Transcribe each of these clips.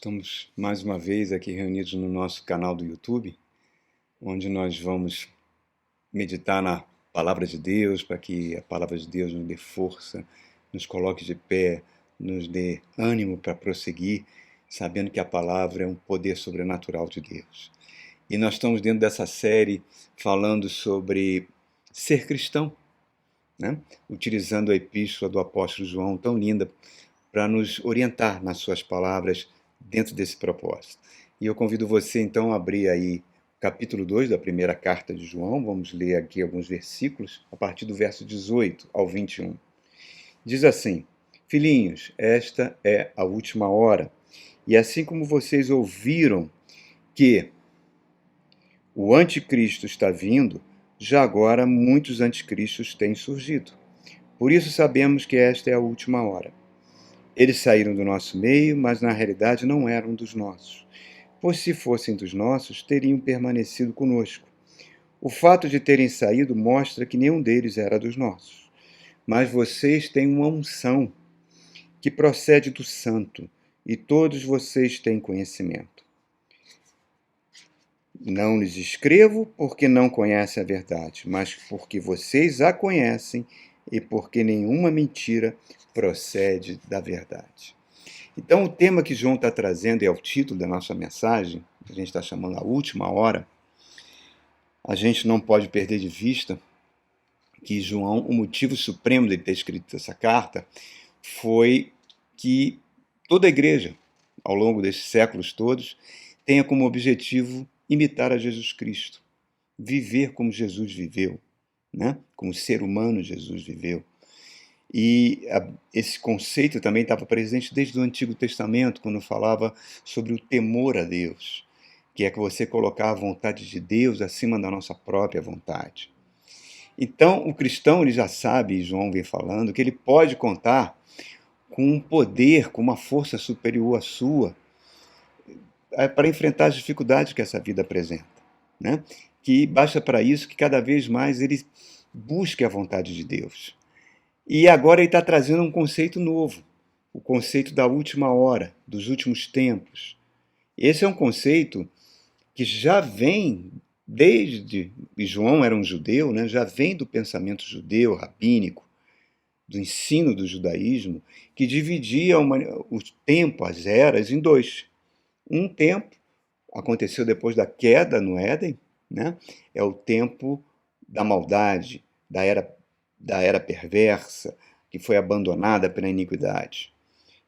Estamos mais uma vez aqui reunidos no nosso canal do YouTube, onde nós vamos meditar na Palavra de Deus, para que a Palavra de Deus nos dê força, nos coloque de pé, nos dê ânimo para prosseguir, sabendo que a Palavra é um poder sobrenatural de Deus. E nós estamos dentro dessa série falando sobre ser cristão, né? Utilizando a epístola do apóstolo João, tão linda, para nos orientar nas suas palavras dentro desse propósito. E eu convido você então a abrir aí o capítulo 2 da primeira carta de João. Vamos ler aqui alguns versículos, a partir do verso 18 ao 21. Diz assim: Filhinhos, esta é a última hora, e assim como vocês ouviram que o anticristo está vindo, já agora muitos anticristos têm surgido. Por isso sabemos que esta é a última hora. Eles saíram do nosso meio, mas na realidade não eram dos nossos. Pois se fossem dos nossos, teriam permanecido conosco. O fato de terem saído mostra que nenhum deles era dos nossos. Mas vocês têm uma unção que procede do Santo, e todos vocês têm conhecimento. Não lhes escrevo porque não conhecem a verdade, mas porque vocês a conhecem e porque nenhuma mentira procede da verdade. Então, o tema que João está trazendo, e é o título da nossa mensagem, a gente está chamando a última hora, a gente não pode perder de vista que João, o motivo supremo de ter escrito essa carta, foi que toda a igreja, ao longo desses séculos todos, tenha como objetivo imitar a Jesus Cristo, viver como Jesus viveu, né? Como ser humano Jesus viveu. E esse conceito também estava presente desde o Antigo Testamento, quando falava sobre o temor a Deus, que é que você colocar a vontade de Deus acima da nossa própria vontade. Então, o cristão ele já sabe, e João vem falando, que ele pode contar com um poder, com uma força superior à sua, para enfrentar as dificuldades que essa vida apresenta, né? Que basta para isso que cada vez mais ele busque a vontade de Deus. E agora ele está trazendo um conceito novo, o conceito da última hora, dos últimos tempos. Esse é um conceito que já vem desde, e João era um judeu, né? Já vem do pensamento judeu, rabínico, do ensino do judaísmo, que dividia o tempo, as eras, em dois. Um tempo aconteceu depois da queda no Éden, né? É o tempo da maldade, da era perversa, que foi abandonada pela iniquidade.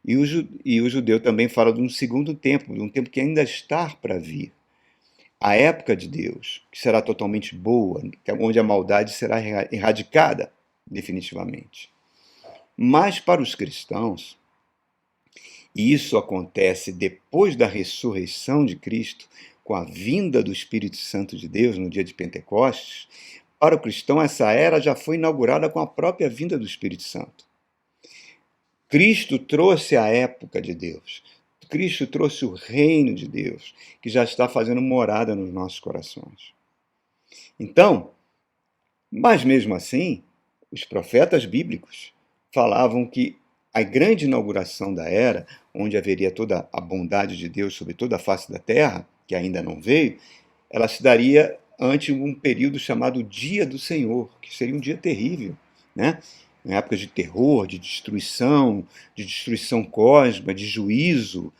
E o judeu também fala de um segundo tempo, de um tempo que ainda está para vir. A época de Deus, que será totalmente boa, onde a maldade será erradicada definitivamente. Mas para os cristãos, e isso acontece depois da ressurreição de Cristo, com a vinda do Espírito Santo de Deus no dia de Pentecostes, para o cristão essa era já foi inaugurada com a própria vinda do Espírito Santo. Cristo trouxe a época de Deus. Cristo trouxe o reino de Deus, que já está fazendo morada nos nossos corações. Então, mas mesmo assim, os profetas bíblicos falavam que a grande inauguração da era, onde haveria toda a bondade de Deus sobre toda a face da terra, que ainda não veio, ela se daria ante um período chamado Dia do Senhor, que seria um dia terrível, né? Em épocas de terror, de destruição cósmica, de juízo.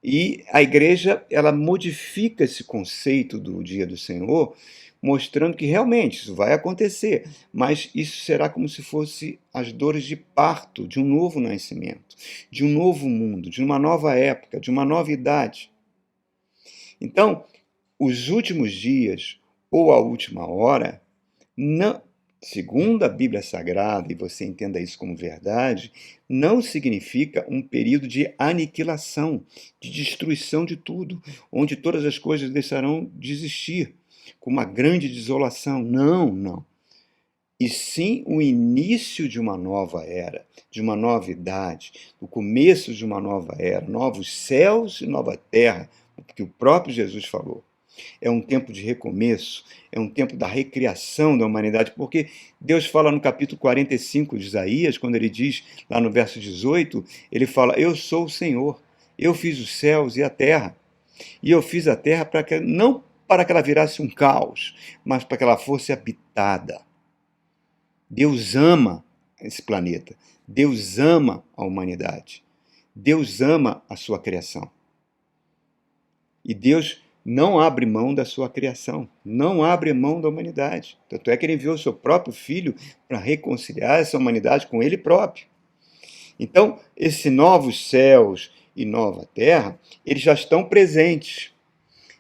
E a igreja ela modifica esse conceito do Dia do Senhor, mostrando que realmente isso vai acontecer, mas isso será como se fosse as dores de parto de um novo nascimento, de um novo mundo, de uma nova época, de uma nova idade. Então, os últimos dias, ou a última hora, não, segundo a Bíblia Sagrada, e você entenda isso como verdade, não significa um período de aniquilação, de destruição de tudo, onde todas as coisas deixarão de existir, com uma grande desolação. Não, não. E sim o início de uma nova era, de uma nova idade, o começo de uma nova era, novos céus e nova terra, que o próprio Jesus falou. É um tempo de recomeço, é um tempo da recriação da humanidade, porque Deus fala no capítulo 45 de Isaías, quando ele diz, lá no verso 18, ele fala, eu sou o Senhor, Eu fiz os céus e a terra. E eu fiz a terra não para que ela virasse um caos, mas para que ela fosse habitada. Deus ama esse planeta. Deus ama a humanidade. Deus ama a sua criação. E Deus não abre mão da sua criação, não abre mão da humanidade. Tanto é que ele enviou o seu próprio Filho para reconciliar essa humanidade com ele próprio. Então, esses novos céus e nova terra, eles já estão presentes.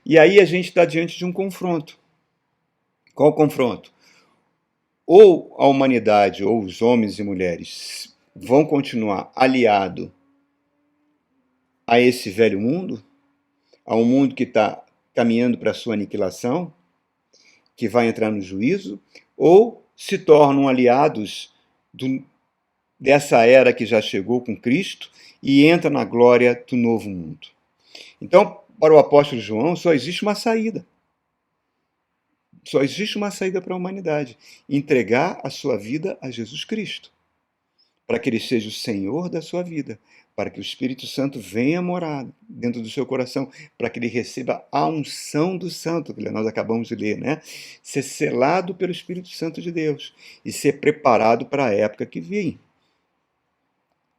E aí a gente está diante de um confronto. Qual o confronto? Ou a humanidade, ou os homens e mulheres, vão continuar aliados a esse velho mundo, a um mundo que está caminhando para a sua aniquilação, que vai entrar no juízo, ou se tornam aliados dessa era que já chegou com Cristo e entra na glória do novo mundo. Então, para o apóstolo João, só existe uma saída. Só existe uma saída para a humanidade: entregar a sua vida a Jesus Cristo, para que ele seja o Senhor da sua vida, para que o Espírito Santo venha morar dentro do seu coração, para que ele receba a unção do Santo, que nós acabamos de ler, né? Ser selado pelo Espírito Santo de Deus e ser preparado para a época que vem.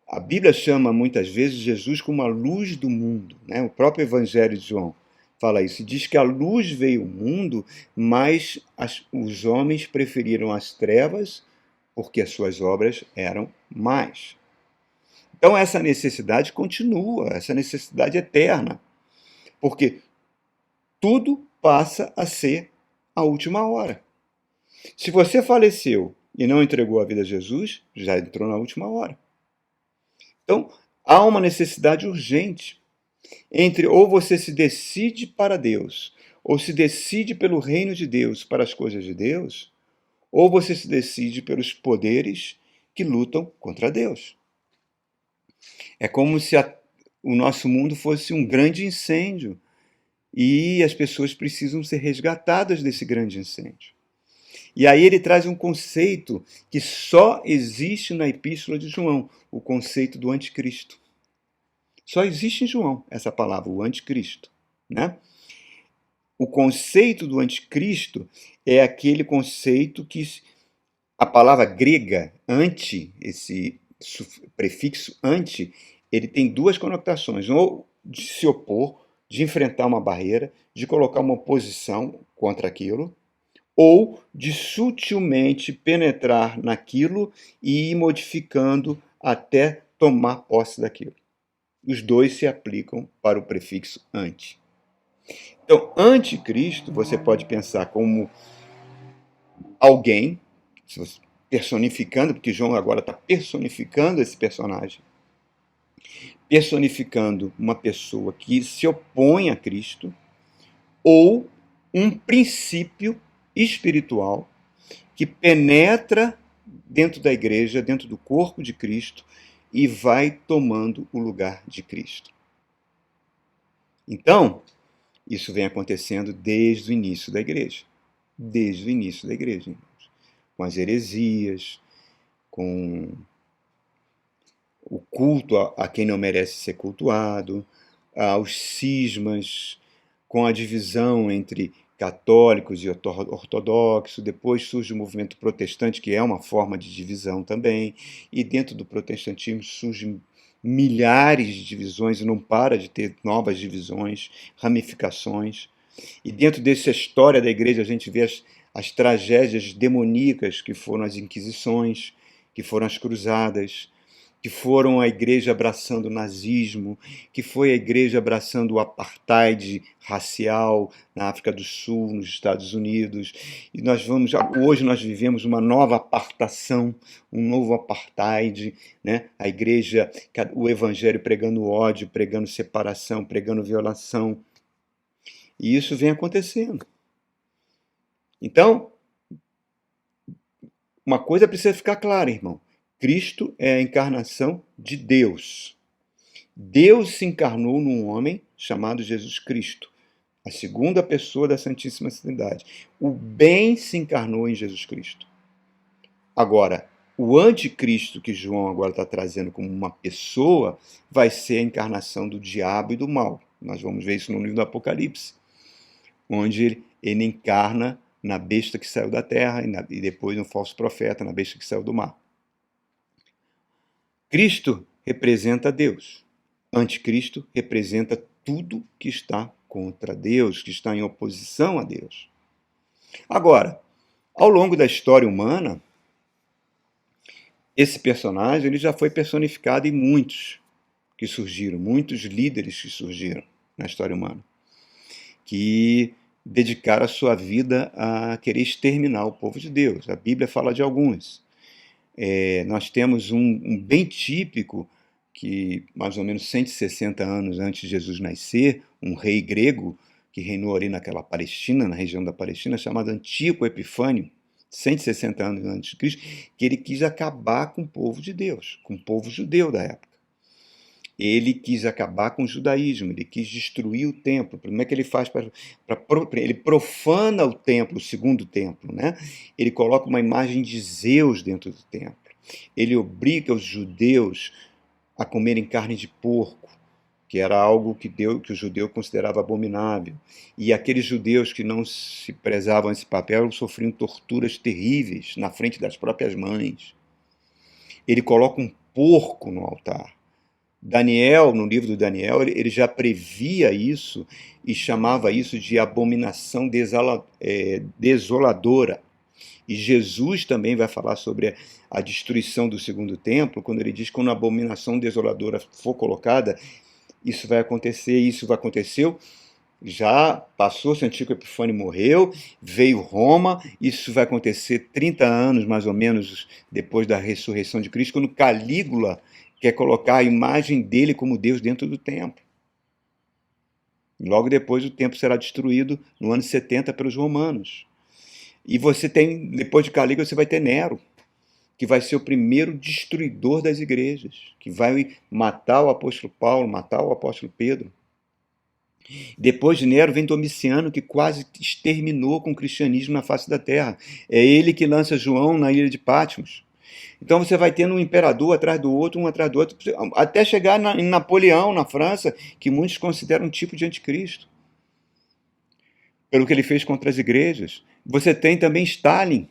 A Bíblia chama muitas vezes Jesus como a luz do mundo, né? O próprio Evangelho de João fala isso, diz que a luz veio ao mundo, mas os homens preferiram as trevas porque as suas obras eram más. Então essa necessidade continua, essa necessidade eterna, porque tudo passa a ser a última hora. Se você faleceu e não entregou a vida a Jesus, já entrou na última hora. Então há uma necessidade urgente entre ou você se decide para Deus, ou se decide pelo reino de Deus, para as coisas de Deus, ou você se decide pelos poderes que lutam contra Deus. É como se o nosso mundo fosse um grande incêndio e as pessoas precisam ser resgatadas desse grande incêndio. E aí ele traz um conceito que só existe na Epístola de João, o conceito do anticristo. Só existe em João essa palavra, o anticristo, né? O conceito do anticristo é aquele conceito que a palavra grega, anti, esse prefixo anti, ele tem duas conotações, ou de se opor, de enfrentar uma barreira, de colocar uma oposição contra aquilo, ou de sutilmente penetrar naquilo e ir modificando até tomar posse daquilo. Os dois se aplicam para o prefixo anti. Então, anticristo, você pode pensar como alguém, personificando, porque João agora está personificando esse personagem, personificando uma pessoa que se opõe a Cristo, ou um princípio espiritual que penetra dentro da igreja, dentro do corpo de Cristo, e vai tomando o lugar de Cristo. Então, isso vem acontecendo desde o início da igreja. Desde o início da igreja, irmãos. Com as heresias, com o culto a quem não merece ser cultuado, aos cismas, com a divisão entre católicos e ortodoxos. Depois surge o movimento protestante, que é uma forma de divisão também, e dentro do protestantismo surgem milhares de divisões e não para de ter novas divisões, ramificações. E dentro dessa história da igreja a gente vê as tragédias demoníacas que foram as inquisições, que foram as cruzadas, que foram a igreja abraçando o nazismo, que foi a igreja abraçando o apartheid racial na África do Sul, nos Estados Unidos. E hoje nós vivemos uma nova apartação, um novo apartheid, né? A igreja, o evangelho pregando ódio, pregando separação, pregando violação. E isso vem acontecendo. Então, uma coisa precisa ficar clara, irmão. Cristo é a encarnação de Deus. Deus se encarnou num homem chamado Jesus Cristo, a segunda pessoa da Santíssima Trindade. O bem se encarnou em Jesus Cristo. Agora, o anticristo que João agora está trazendo como uma pessoa vai ser a encarnação do diabo e do mal. Nós vamos ver isso no livro do Apocalipse, onde ele encarna na besta que saiu da terra e depois no falso profeta, na besta que saiu do mar. Cristo representa Deus. Anticristo representa tudo que está contra Deus, que está em oposição a Deus. Agora, ao longo da história humana, esse personagem ele já foi personificado em muitos que surgiram, muitos líderes que surgiram na história humana, que dedicaram a sua vida a querer exterminar o povo de Deus. A Bíblia fala de alguns. Nós temos um bem típico, que mais ou menos 160 anos antes de Jesus nascer, um rei grego que reinou ali naquela Palestina, na região da Palestina, chamado Antíoco Epifânio, 160 anos antes de Cristo, que ele quis acabar com o povo de Deus, com o povo judeu da época. Ele quis acabar com o judaísmo, ele quis destruir o templo. Como é que ele faz ele profana o templo, o segundo templo, né? Ele coloca uma imagem de Zeus dentro do templo. Ele obriga os judeus a comerem carne de porco, que era algo que o judeu considerava abominável. E aqueles judeus que não se prezavam esse papel sofriam torturas terríveis na frente das próprias mães. Ele coloca um porco no altar. Daniel, no livro do Daniel, ele já previa isso e chamava isso de abominação desoladora. E Jesus também vai falar sobre a destruição do segundo templo, quando ele diz que quando a abominação desoladora for colocada, isso vai acontecer, isso vai acontecer. Já passou-se, Antíoco Epifânio morreu, veio Roma, isso vai acontecer 30 anos mais ou menos depois da ressurreição de Cristo, quando Calígula quer colocar a imagem dele como Deus dentro do templo. Logo depois o templo será destruído no ano 70 pelos romanos. E você tem, depois de Calígula, você vai ter Nero, que vai ser o primeiro destruidor das igrejas, que vai matar o apóstolo Paulo, matar o apóstolo Pedro. Depois de Nero vem Domiciano, que quase exterminou com o cristianismo na face da terra. É ele que lança João na ilha de Patmos. Então você vai tendo um imperador atrás do outro, um atrás do outro, até chegar em Napoleão, na França, que muitos consideram um tipo de anticristo, pelo que ele fez contra as igrejas. Você tem também Stalin,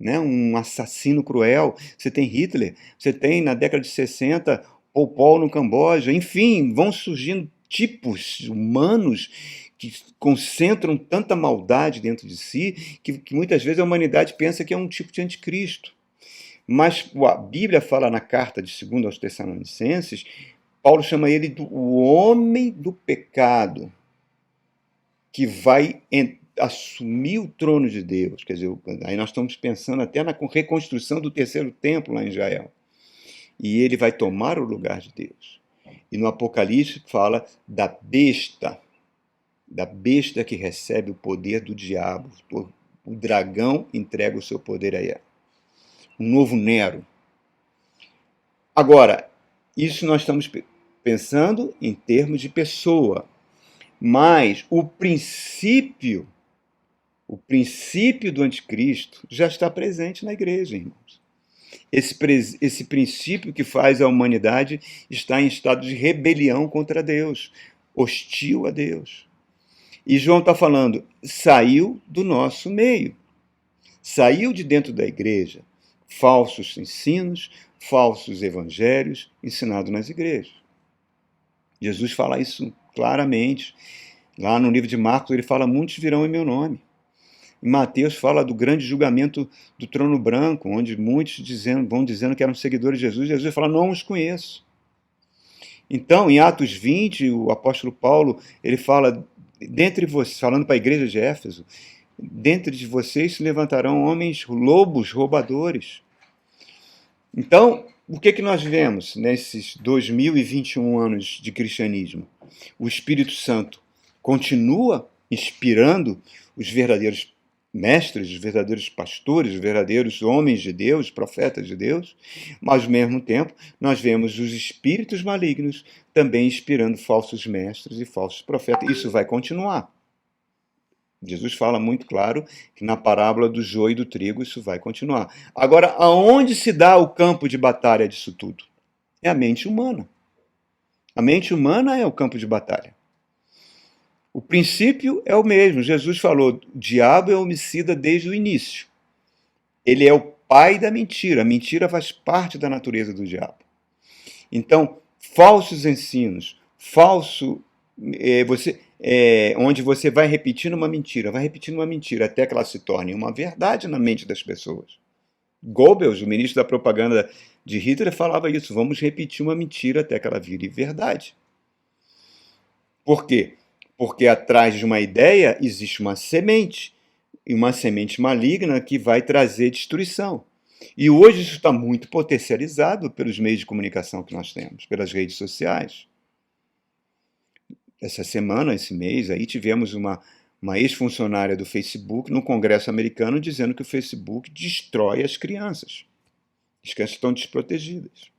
né, um assassino cruel. Você tem Hitler, você tem na década de 60 Pol Pot no Camboja. Enfim, vão surgindo tipos humanos que concentram tanta maldade dentro de si que muitas vezes a humanidade pensa que é um tipo de anticristo. Mas a Bíblia fala na carta de 2 aos Tessalonicenses, Paulo chama ele do homem do pecado, que vai assumir o trono de Deus. Quer dizer, aí nós estamos pensando até na reconstrução do terceiro templo lá em Israel. E ele vai tomar o lugar de Deus. E no Apocalipse fala da besta que recebe o poder do diabo. O dragão entrega o seu poder a ela. Um novo Nero. Agora, isso nós estamos pensando em termos de pessoa, mas o princípio do anticristo já está presente na igreja, irmãos. Esse princípio que faz a humanidade estar em estado de rebelião contra Deus, hostil a Deus. E João está falando, saiu do nosso meio, saiu de dentro da igreja, falsos ensinos, falsos evangelhos ensinados nas igrejas. Jesus fala isso claramente. Lá no livro de Marcos ele fala, muitos virão em meu nome. Em Mateus fala do grande julgamento do trono branco, onde muitos vão dizendo que eram seguidores de Jesus. Jesus fala, não os conheço. Então, em Atos 20, o apóstolo Paulo, ele fala, dentre vocês, falando para a igreja de Éfeso, dentre de vocês se levantarão homens lobos, roubadores. Então, o que nós vemos nesses 2021 anos de cristianismo? O Espírito Santo continua inspirando os verdadeiros mestres, os verdadeiros pastores, os verdadeiros homens de Deus, profetas de Deus, mas ao mesmo tempo nós vemos os espíritos malignos também inspirando falsos mestres e falsos profetas. Isso vai continuar. Jesus fala muito claro que na parábola do joio e do trigo isso vai continuar. Agora, aonde se dá o campo de batalha disso tudo? É a mente humana. A mente humana é o campo de batalha. O princípio é o mesmo. Jesus falou: o diabo é homicida desde o início. Ele é o pai da mentira. A mentira faz parte da natureza do diabo. Então, falsos ensinos, onde você vai repetindo uma mentira, até que ela se torne uma verdade na mente das pessoas. Goebbels, o ministro da propaganda de Hitler, falava isso: vamos repetir uma mentira até que ela vire verdade. Por quê? Porque atrás de uma ideia existe uma semente, e uma semente maligna que vai trazer destruição. E hoje isso está muito potencializado pelos meios de comunicação que nós temos, pelas redes sociais. Essa semana, esse mês, aí tivemos uma ex-funcionária do Facebook no Congresso americano dizendo que o Facebook destrói as crianças. As crianças estão desprotegidas.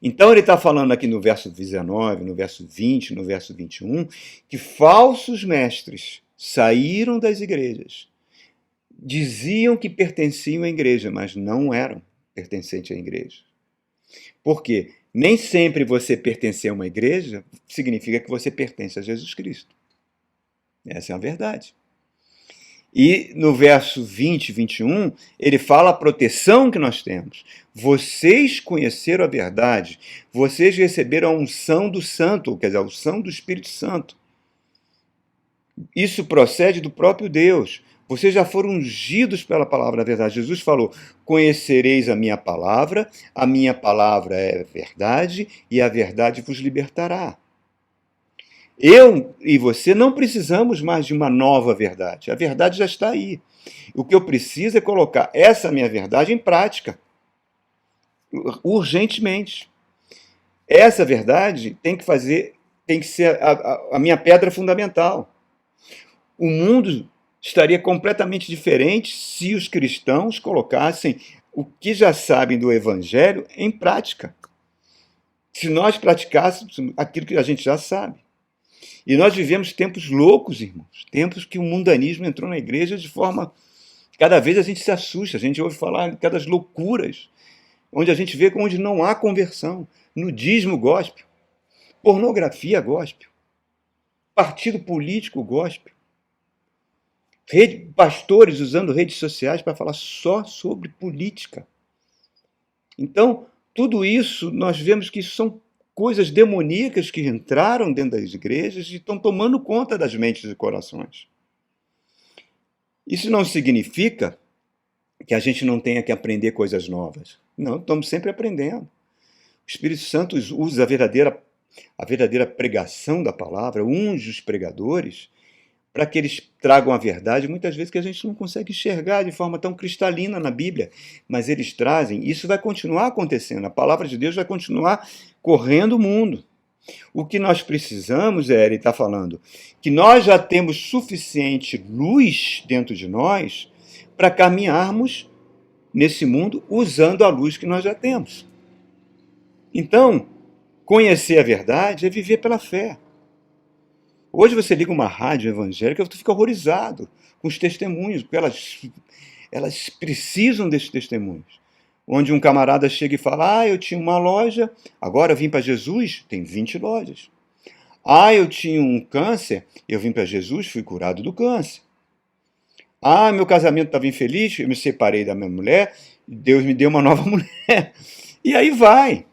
Então ele está falando aqui no verso 19, no verso 20, no verso 21, que falsos mestres saíram das igrejas, diziam que pertenciam à igreja, mas não eram pertencentes à igreja. Por quê? Nem sempre você pertencer a uma igreja significa que você pertence a Jesus Cristo. Essa é a verdade. E no verso 20 e 21, ele fala a proteção que nós temos. Vocês conheceram a verdade, vocês receberam a unção do Santo, quer dizer, a unção do Espírito Santo. Isso procede do próprio Deus. Vocês já foram ungidos pela palavra da verdade. Jesus falou: conhecereis a minha palavra é verdade, e a verdade vos libertará. Eu e você não precisamos mais de uma nova verdade. A verdade já está aí. O que eu preciso é colocar essa minha verdade em prática, urgentemente. Essa verdade tem que ser a minha pedra fundamental. O mundo estaria completamente diferente se os cristãos colocassem o que já sabem do Evangelho em prática. Se nós praticássemos aquilo que a gente já sabe. E nós vivemos tempos loucos, irmãos. Tempos que o mundanismo entrou na igreja de forma... Cada vez a gente se assusta, a gente ouve falar de cada loucuras, onde a gente vê onde não há conversão. Nudismo gospel, pornografia gospel, partido político gospel, pastores usando redes sociais para falar só sobre política. Então, tudo isso, nós vemos que isso são coisas demoníacas que entraram dentro das igrejas e estão tomando conta das mentes e corações. Isso não significa que a gente não tenha que aprender coisas novas. Não, estamos sempre aprendendo. O Espírito Santo usa a verdadeira pregação da palavra, unge os pregadores, para que eles tragam a verdade, muitas vezes que a gente não consegue enxergar de forma tão cristalina na Bíblia, mas eles trazem, isso vai continuar acontecendo, a palavra de Deus vai continuar correndo o mundo. O que nós precisamos, ele está falando, que nós já temos suficiente luz dentro de nós para caminharmos nesse mundo usando a luz que nós já temos. Então, conhecer a verdade é viver pela fé. Hoje você liga uma rádio evangélica e você fica horrorizado com os testemunhos, porque elas precisam desses testemunhos. Onde um camarada chega e fala: eu tinha uma loja, agora eu vim para Jesus, tem 20 lojas. Eu tinha um câncer, eu vim para Jesus, fui curado do câncer. Meu casamento estava infeliz, eu me separei da minha mulher, Deus me deu uma nova mulher. E aí vai.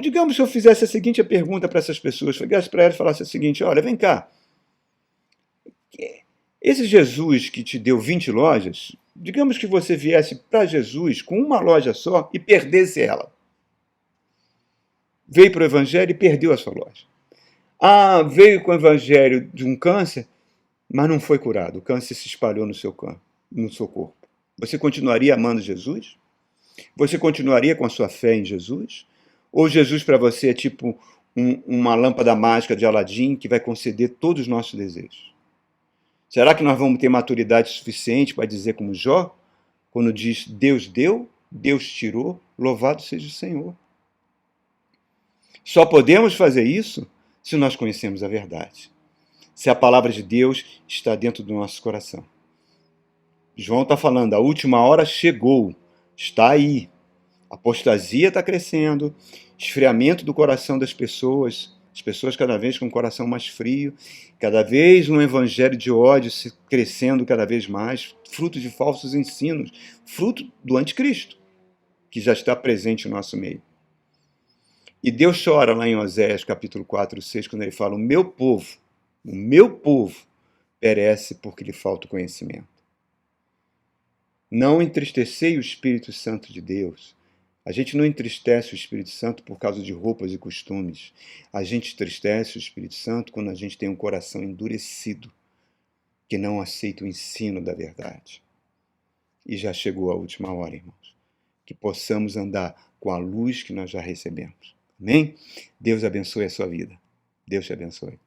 Digamos, se eu fizesse a seguinte pergunta para essas pessoas, chegasse para elas e falasse o seguinte: olha, vem cá, esse Jesus que te deu 20 lojas, digamos que você viesse para Jesus com uma loja só e perdesse ela. Veio para o Evangelho e perdeu a sua loja. Veio com o Evangelho de um câncer, mas não foi curado. O câncer se espalhou no seu corpo. Você continuaria amando Jesus? Você continuaria com a sua fé em Jesus? Ou Jesus para você é tipo uma lâmpada mágica de Aladim que vai conceder todos os nossos desejos? Será que nós vamos ter maturidade suficiente para dizer como Jó, quando diz: Deus deu, Deus tirou, louvado seja o Senhor? Só podemos fazer isso se nós conhecemos a verdade. se a palavra de Deus está dentro do nosso coração. João está falando, a última hora chegou, está aí. A apostasia está crescendo, esfriamento do coração das pessoas, as pessoas cada vez com o coração mais frio, cada vez um evangelho de ódio crescendo cada vez mais, fruto de falsos ensinos, fruto do anticristo, que já está presente no nosso meio. E Deus chora lá em Oséias capítulo 4, 6, quando ele fala, o meu povo perece porque lhe falta o conhecimento. Não entristecei o Espírito Santo de Deus. A gente não entristece o Espírito Santo por causa de roupas e costumes. A gente entristece o Espírito Santo quando a gente tem um coração endurecido, que não aceita o ensino da verdade. E já chegou a última hora, irmãos. Que possamos andar com a luz que nós já recebemos. Amém? Deus abençoe a sua vida. Deus te abençoe.